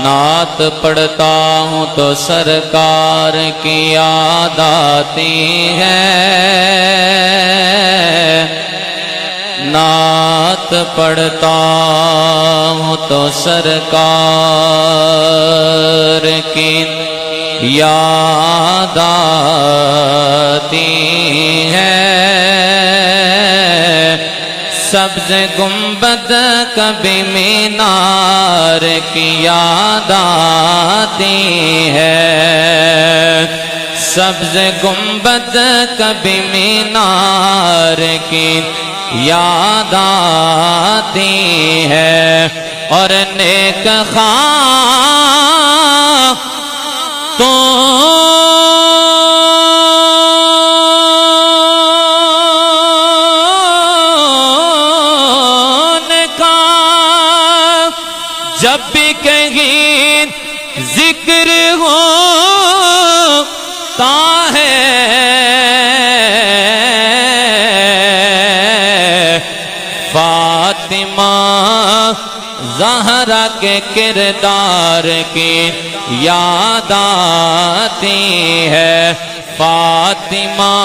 نعت پڑھتا ہوں تو سرکار کی یاد آتی ہے، نعت پڑھتا ہوں تو سرکار کی یاد آتی ہے، سبز گنبد کبھی مینار کی یاد آتی ہے، سبز گنبد کبھی مینار کی یاد آتی ہے، اور نیک خواہ تو جب بھی کہیں ذکر ہوتا ہے فاطمہ زہرا کے کردار کی یاد آتی ہے، فاطمہ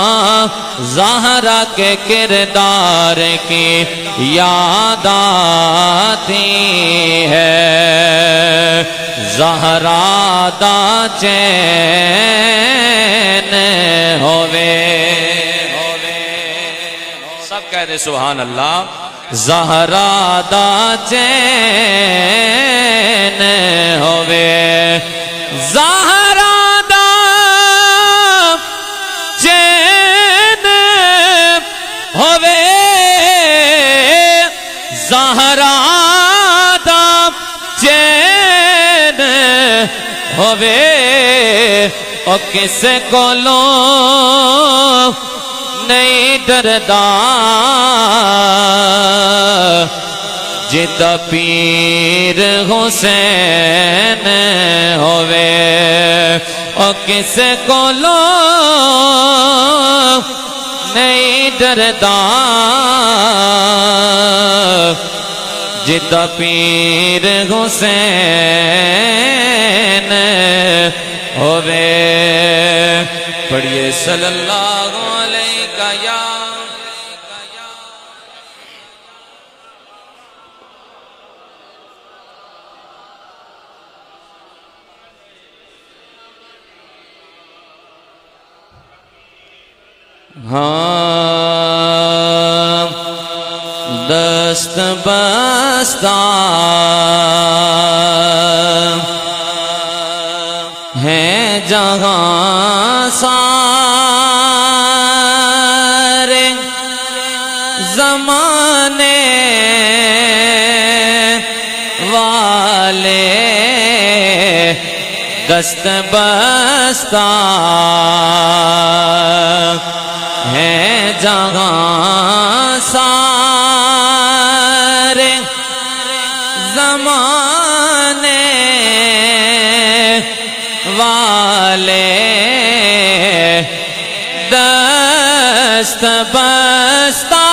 زہرا کے کردار کی یاد آتی ہے، زہرا دا چین ہووے، سب کہہ دے سبحان اللہ، زہرا دا چین ہووے، زہرا دا چین ہووے، زہرا دا چین ہووے، او کس کولوں نہیں ڈردا جدا پیر حسین ہووے، او کس کولوں نہیں ڈردا جدا پیر حسین ہووے، پڑھیے صلی اللہ علیہ یا ہاں دست بستہ ہے جہاں سارے زمانے والے، دست بستہ ہے جہاں سارے زمانے والے، دست بستہ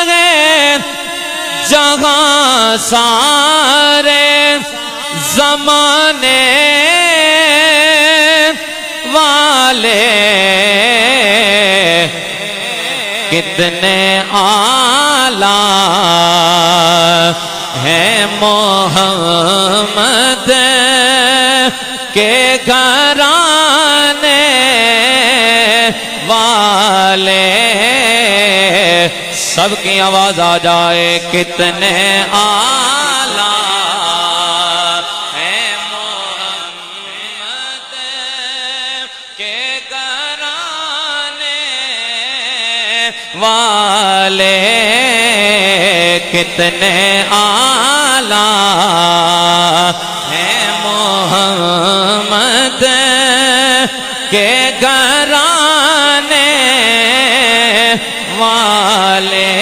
ہے جہاں سارے زمانے والے، کتنے اعلیٰ ہیں محمد کے گھرانے والے، سب کی آواز آ جائے، کتنے اعلیٰ ہیں محمد کے گھرانے والے، کتنے اعلیٰ ہیں محمد کے گھرانے والے،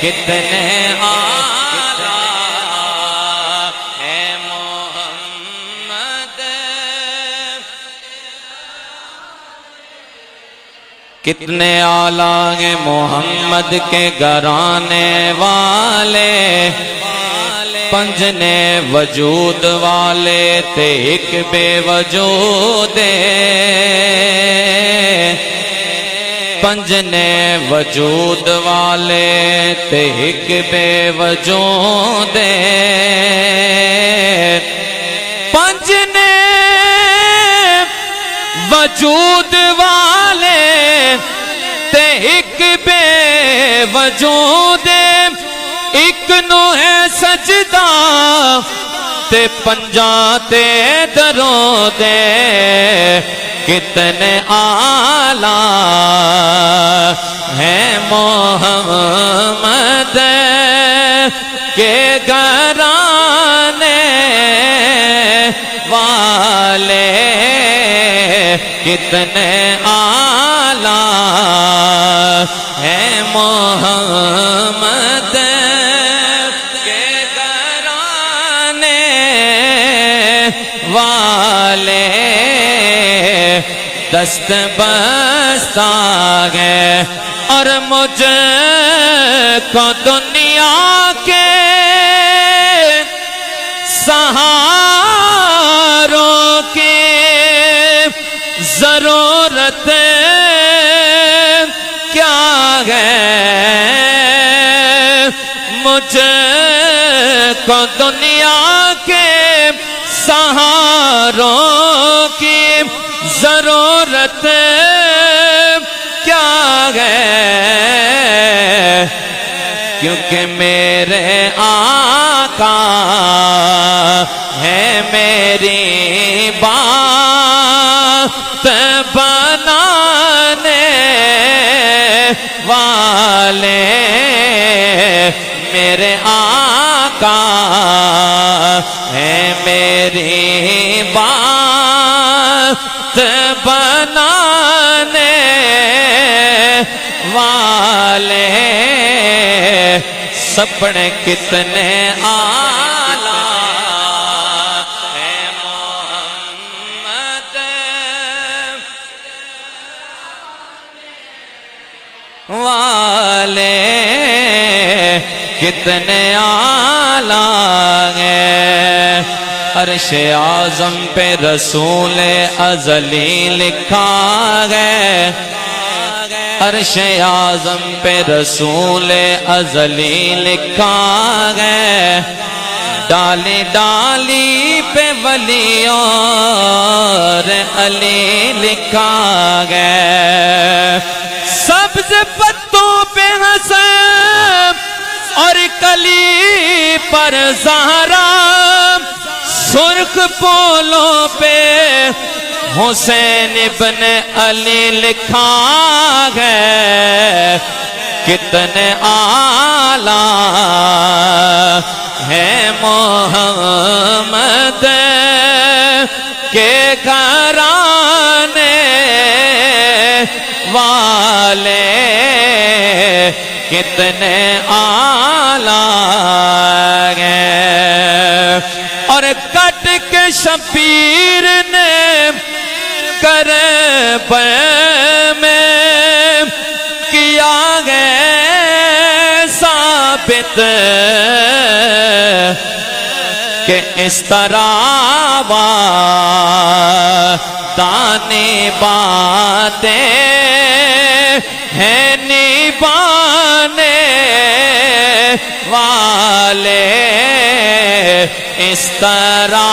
کتنے اعلیٰ ہیں محمد، کتنے اعلیٰ ہیں محمد کے گھرانے والے، پنجنے وجود والے تے ایک بے وجود پنجنے وجود والے تے ایک بے وجود پنجنے وجود والے تے ایک بے وجود ایک نو ہے سجدہ تے پنجاں تے درود کتنے اعلیٰ ہیں محمد کے گھرانے والے کتنے اعلیٰ ہیں محمد کے گھرانے والے دست بستہ گئے اور مجھ کو دنیا کے سہاروں کی ضرورت کیا ہے مجھ کو دنیا کے سہاروں کی ضرورت کیا ہے کیونکہ میرے آقا ہے میری بات بنانے والے میرے آقا ہے میری بات بنانے والے سپنے کتنے اعلیٰ ہیں محمد والے کتنے اعلیٰ ہیں عرش اعظم پہ رسول ازلی لکھا ہے عرش اعظم پہ رسول ازلی لکھا ہے ڈالی ڈالی پہ ولی اور علی لکھا ہے سبز پتوں پہ حسن اور کلی پر زہرا سرخ پھولوں پہ حسین ابن علی لکھا ہے کتنے اعلیٰ ہیں محمد کے گھرانے والے کتنے اعلیٰ ہیں اور کٹ کے شبیر نے کربلا میں کیا ہے ثابت کہ اس طرح دانے باتیں ہیں نبھانے والے اس طرح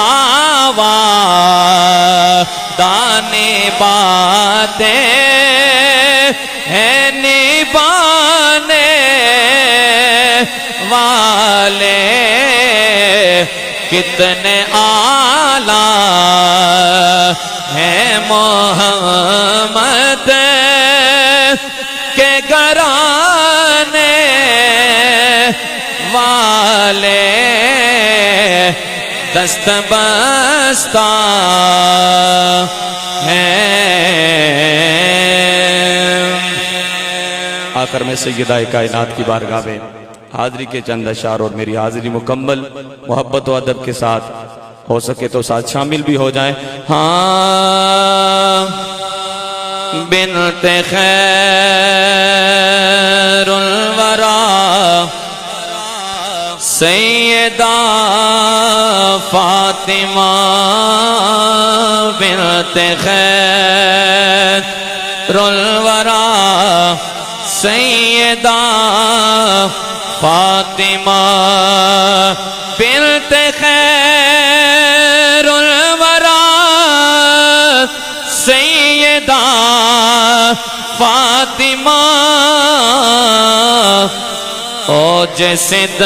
دانے باتیں ہیں نبھانے والے کتنے اعلیٰ ہیں محمد کے گھرانے والے دست بستہ ہیں آخر میں سیدہ کائنات کی بارگاہ میں حاضری کے چند اشعار اور میری حاضری مکمل محبت و ادب کے ساتھ ہو سکے تو ساتھ شامل بھی ہو جائیں ہاں بنت خیر الورا سیدہ فاطمہ بنت خیر الورا سیدہ فاطمہ بنت خیر الورا سیدہ فاطمہ اوج صدق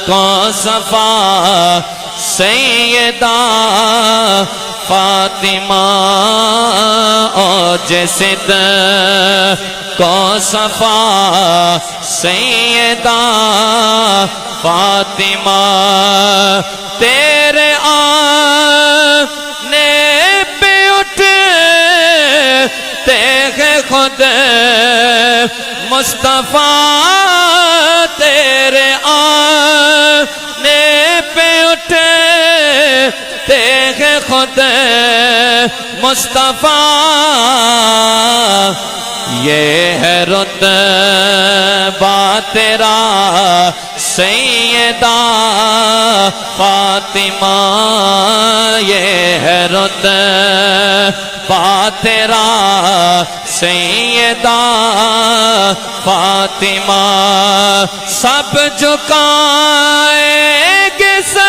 و صفا سیدہ فاطمہ اوج صدق و صفا سیدہ فاطمہ تیرے آنے پہ اٹھے تیغ خود مصطفیٰ تیرے آنے پہ اٹھے تیغ خود مصطفیٰ یہ ہے رتبہ تیرا سیدہ فاطمہ یہ ہے رتبہ تیرا سیدہ فاطمہ سب جھکائیں گے سر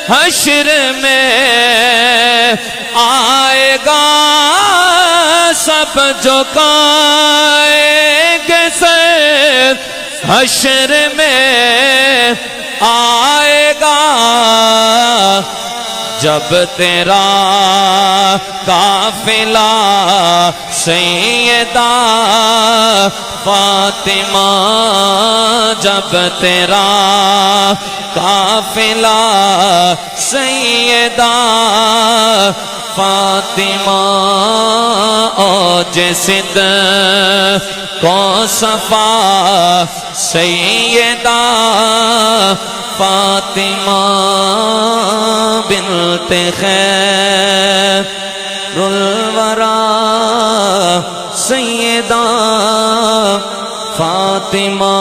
حشر میں آئے گا سب جھکائیں گے سر حشر میں آئے گا جب تیرا قافلہ سیدہ فاطمہ جب تیرا قافلہ سیدہ فاطمہ اوج صدق و صفا سیدہ فاطمہ بنت خیر الورا سیدہ فاطمہ